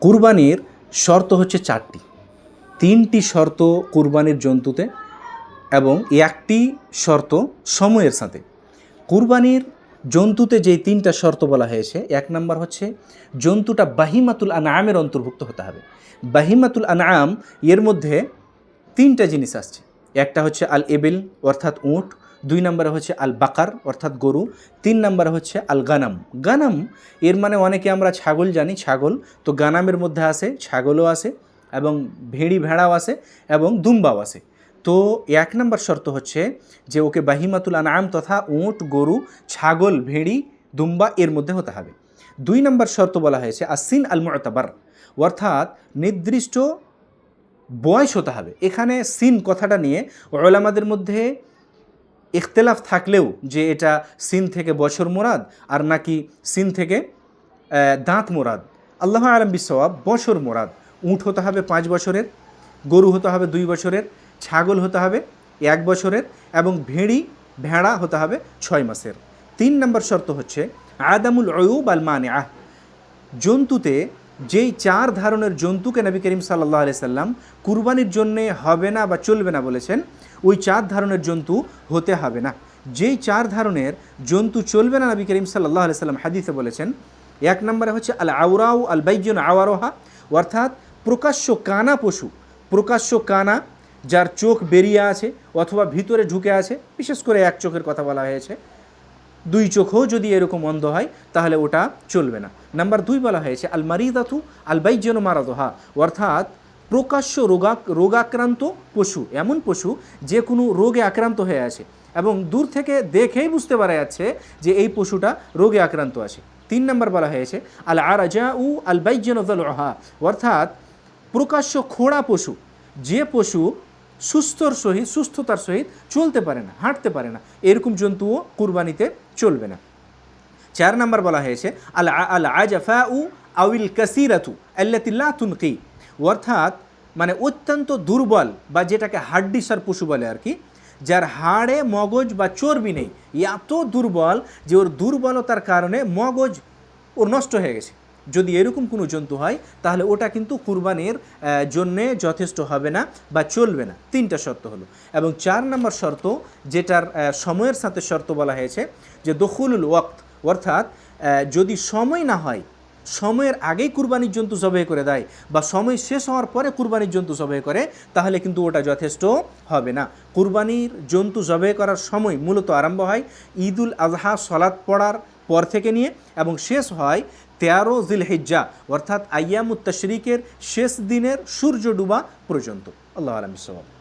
কুরবানির শর্ত হচ্ছে 4টি। 3টি শর্ত কুরবানির জন্তুতে এবং একটি শর্ত সময়ের সাথে। কুরবানির জন্তুতে যেই 3টা শর্ত বলা হয়েছে, 1 নম্বর হচ্ছে জন্তুটা বাহিমাতুল আনআমের অন্তর্ভুক্ত হতে হবে। বাহিমাতুল আনআম এর মধ্যে 3টা জিনিস আসছে। একটা হচ্ছে আল এবিল অর্থাৎ উট, 2 নম্বরে হচ্ছে আল বাকার অর্থাৎ গরু, 3 নম্বরে হচ্ছে আল গানাম। গানাম এর মানে অনেকে আমরা ছাগল জানি, ছাগল। তো গানামের মধ্যে আসে ছাগলও আসে এবং ভেড়াও আসে এবং দুম্বাও আসে। তো 1 নম্বর শর্ত হচ্ছে যে ওকে বাহিমাতুল আনআম তথা উট, গরু, ছাগল, ভেড়ি, দুম্বা এর মধ্যে হতে হবে। 2 নম্বর শর্ত বলা হয়েছে আসিন আল মুতাবার, অর্থাৎ নির্দিষ্ট বয়স হতে হবে। এখানে সিন কথাটা নিয়ে উলামাদের মধ্যে ইখতিলাফ থাকলেও যে এটা সিন থেকে বছর মোরাদ আর নাকি সিন থেকে দাঁত মোরাদ, আল্লাহ আলম বিসওয়াব বছর মোরাদ। উট হতে হবে 5 বছরের, গরু হতে হবে 2 বছরের, ছাগল হতে হবে 1 বছরের এবং ভেড়া হতে হবে 6 মাসের। 3 নম্বর শর্ত হচ্ছে আদামুল উয়ুব আল মানিআহ, জন্তুতে যেই 4 ধরনের জন্তুকে নবী করিম সাল্লাল্লাহু আলাইহি সাল্লাম কুরবানির জন্যে হবে না বা চলবে না বলেছেন, ওই 4 ধরনের জন্তু হতে হবে না। যেই 4 ধরনের জন্তু চলবে না নবী করিম সাল্লাল্লাহু আলাইহি সাল্লাম হাদিসে বলেছেন, 1 নম্বরে হচ্ছে আল আওরাউ আল বাইয়িন আওয়ারোহা, অর্থাৎ প্রকাশ্য কানা পশু, প্রকাশ্য কানা যার চোখ বেরিয়ে আছে অথবা ভিতরে ঢুকে আছে, বিশেষ করে 1 চোখের কথা বলা হয়েছে, 2 চোখও যদি এরকম অন্ধ হয় তাহলে ওটা চলবে না। নাম্বার 2 বলা হয়েছে আল মারিদাতু আল বাইয়িন মারাদোহা, অর্থাৎ প্রকাশ্য রোগাক্রান্ত পশু, এমন পশু যে কোনো রোগে আক্রান্ত হয়ে আছে এবং দূর থেকে দেখেই বুঝতে পারা যাচ্ছে যে এই পশুটা রোগে আক্রান্ত আছে। 3 নম্বর বলা হয়েছে আল আরাজাউ আল বাইয়িন যালউহা, অর্থাৎ প্রকাশ্য খোঁড়া পশু, যে পশু সুস্থতার সহিত চলতে পারে না, হাঁটতে পারে না, এরকম জন্তুও কুরবানিতে চলবে না। 4 নম্বর বলা হয়েছে আল আজাফাউ আউল কাসিরাতু আল্লাতী লা তুনকি, অর্থাৎ মানে অত্যন্ত দুর্বল বা যেটাকে হাড্ডিসার পশু বলে আর কি, যার হাড়ে মগজ বা চর্বি নেই, এত দুর্বল যে ওর দুর্বলতার কারণে মগজ ওর নষ্ট হয়ে গেছে। যদি এরকম কোনো জন্তু হয় তাহলে ওটা কিন্তু কুরবানির জন্যে যথেষ্ট হবে না বা চলবে না। 3টা শর্ত হলো। এবং 4 নম্বর শর্ত যেটার সময়ের সাথে শর্ত বলা হয়েছে যে দখুলুল ওয়াক্ত, অর্থাৎ যদি সময় না হয়, সময়ের আগেই কুরবানির জন্তু জবাই করে দেয় বা সময় শেষ হওয়ার পরে কুরবানির জন্তু জবাই করে, তাহলে কিন্তু ওটা যথেষ্ট হবে না। কুরবানির জন্তু জবাই করার সময় মূলত আরম্ভ হয় ঈদুল আজহা সলাৎ পড়ার পর থেকে নিয়ে এবং শেষ হয় 13 জিলহিজ্জা অর্থাৎ আইয়ামুত তাশরিকের শেষ দিনের সূর্য ডুবা পর্যন্ত। আল্লাহু আ'লাম বিসওয়াব।